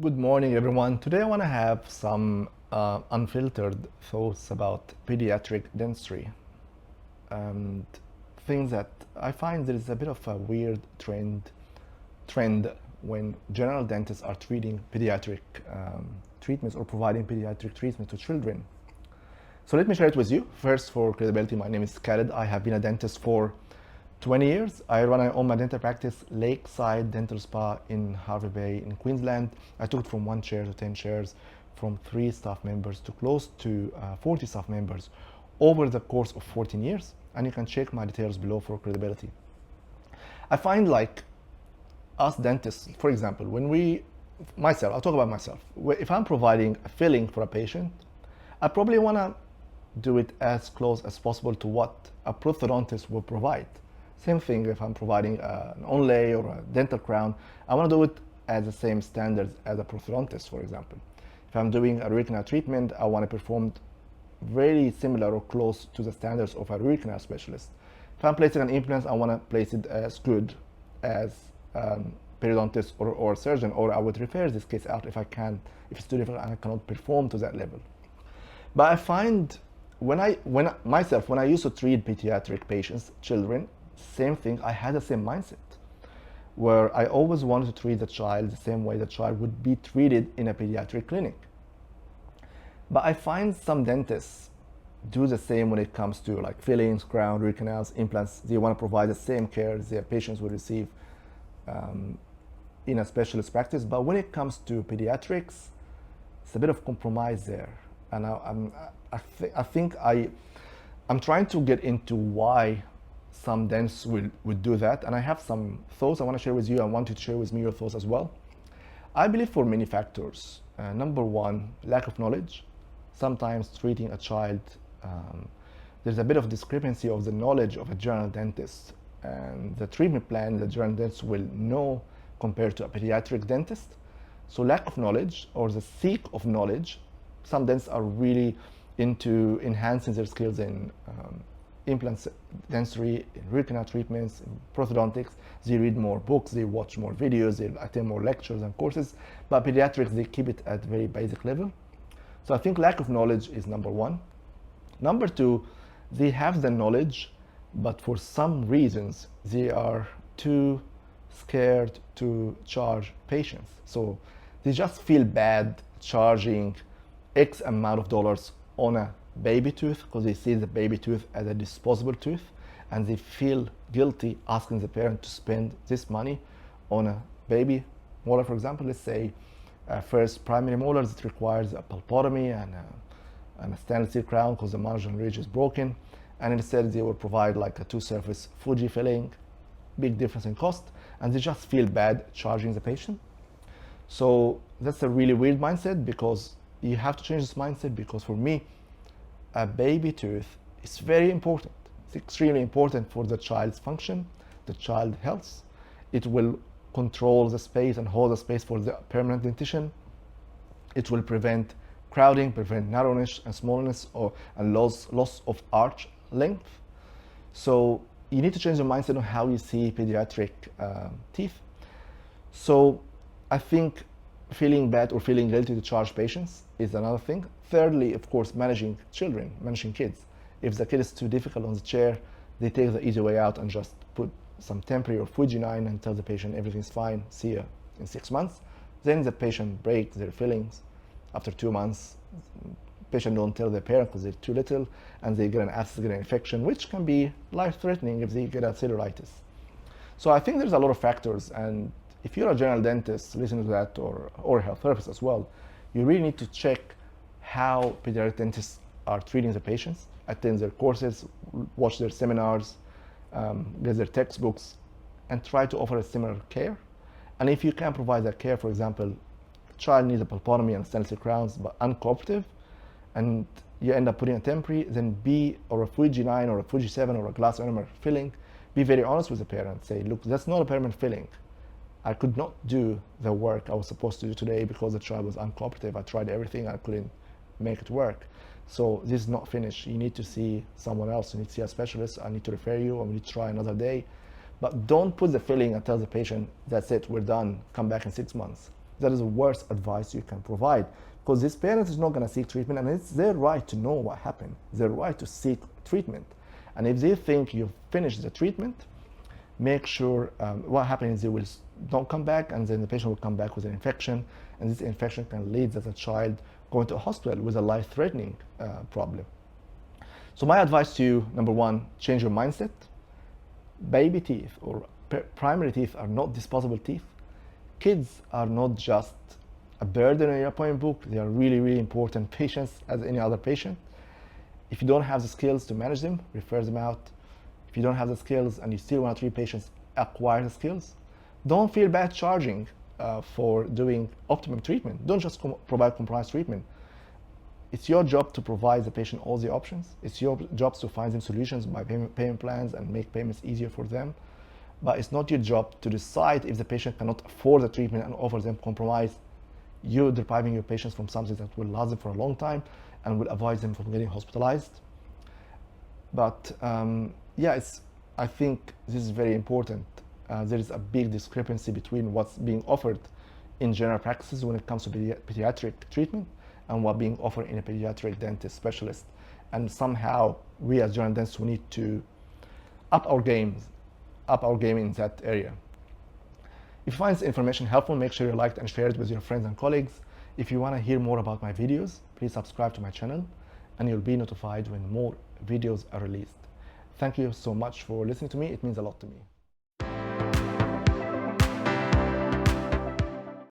Good morning, everyone. Today I want to have some unfiltered thoughts about pediatric dentistry and things that I find there is a bit of a weird trend when general dentists are treating pediatric treatments or providing pediatric treatment to children. So let me share it with you. First, for credibility, my name is Khaled. I have been a dentist for 20 years. I own my dental practice, Lakeside Dental Spa in Hervey Bay in Queensland. I took it from 1 chair to 10 chairs, from 3 staff members to close to 40 staff members over the course of 14 years. And you can check my details below for credibility. I find like us dentists, for example, I'll talk about myself. If I'm providing a filling for a patient, I probably want to do it as close as possible to what a prosthodontist will provide. Same thing if I'm providing an onlay or a dental crown, I want to do it at the same standards as a prosthodontist, for example. If I'm doing a root canal treatment, I want to perform very similar or close to the standards of a root canal specialist. If I'm placing an implant, I want to place it as good as periodontist or surgeon, or I would refer this case out if it's too difficult and I cannot perform to that level. But I find when I used to treat pediatric patients, children, same thing, I had the same mindset where I always wanted to treat the child the same way the child would be treated in a pediatric clinic. But I find some dentists do the same when it comes to like fillings, crown, root canals, implants. They want to provide the same care their patients would receive in a specialist practice. But when it comes to pediatrics, it's a bit of compromise there. And I'm trying to get into why some dentists would do that, and I have some thoughts I want to share with you. I want you to share with me your thoughts as well. I believe for many factors. Number one, lack of knowledge. Sometimes treating a child, there's a bit of discrepancy of the knowledge of a general dentist and the treatment plan the general dentist will know compared to a pediatric dentist. So lack of knowledge or the seek of knowledge. Some dentists are really into enhancing their skills in implants, dentistry, in root canal treatments, in prosthodontics. They read more books, they watch more videos, they attend more lectures and courses. But pediatrics, they keep it at very basic level. So I think lack of knowledge is number one. Number two, they have the knowledge, but for some reasons, they are too scared to charge patients. So they just feel bad charging X amount of dollars on a baby tooth because they see the baby tooth as a disposable tooth, and they feel guilty asking the parent to spend this money on a baby molar. For example, let's say first primary molars, it requires a pulpotomy and a stainless steel crown because the marginal ridge is broken, and instead they will provide like a 2-surface Fuji filling, big difference in cost, and they just feel bad charging the patient. So that's a really weird mindset, because you have to change this mindset, because for me, a baby tooth is very important. It's extremely important for the child's function, the child's health. It will control the space and hold the space for the permanent dentition. It will prevent crowding, prevent narrowness and smallness and loss of arch length. So you need to change your mindset on how you see pediatric teeth. So I think feeling bad or feeling guilty to charge patients is another thing. Thirdly, of course, managing kids. If the kid is too difficult on the chair, they take the easy way out and just put some temporary or Fuji-9 and tell the patient everything's fine, see you in 6 months. Then the patient breaks their fillings. After 2 months, patient don't tell their parent because they're too little, and they get an abscess, get an infection, which can be life-threatening if they get a cellulitis. So I think there's a lot of factors, and if you're a general dentist listening to that, or a health therapist as well, you really need to check how pediatric dentists are treating the patients, attend their courses, watch their seminars, get their textbooks, and try to offer a similar care. And if you can provide that care, for example, child needs a pulpotomy and stainless steel crowns, but uncooperative, and you end up putting a temporary, then or a Fuji-9 or a Fuji-7 or a glass enamel filling, be very honest with the parent. Say, look, that's not a permanent filling. I could not do the work I was supposed to do today because the child was uncooperative. I tried everything, I couldn't make it work. So this is not finished. You need to see someone else. You need to see a specialist. I need to refer you, or we need to try another day. But don't put the filling and tell the patient, that's it, we're done, come back in 6 months. That is the worst advice you can provide, because this parent is not going to seek treatment, and it's their right to know what happened, their right to seek treatment. And if they think you've finished the treatment, make sure what happens is they will don't come back, and then the patient will come back with an infection, and this infection can lead to the child going to a hospital with a life-threatening problem. So my advice to you, number one, change your mindset. Baby teeth or primary teeth are not disposable teeth. Kids are not just a burden in your appointment book. They are really, really important patients as any other patient. If you don't have the skills to manage them, refer them out. If you don't have the skills and you still want to treat patients, acquire the skills. Don't feel bad charging for doing optimum treatment. Don't just provide compromised treatment. It's your job to provide the patient all the options. It's your job to find them solutions by payment plans and make payments easier for them. But it's not your job to decide if the patient cannot afford the treatment and offer them compromise. You're depriving your patients from something that will last them for a long time and will avoid them from getting hospitalized. But yeah, I think this is very important. There is a big discrepancy between what's being offered in general practices when it comes to pediatric treatment and what being offered in a pediatric dentist specialist. And somehow we as general dentists, we need to up our game in that area. If you find this information helpful, make sure you like and share it with your friends and colleagues. If you want to hear more about my videos, please subscribe to my channel and you'll be notified when more videos are released. Thank you so much for listening to me. It means a lot to me.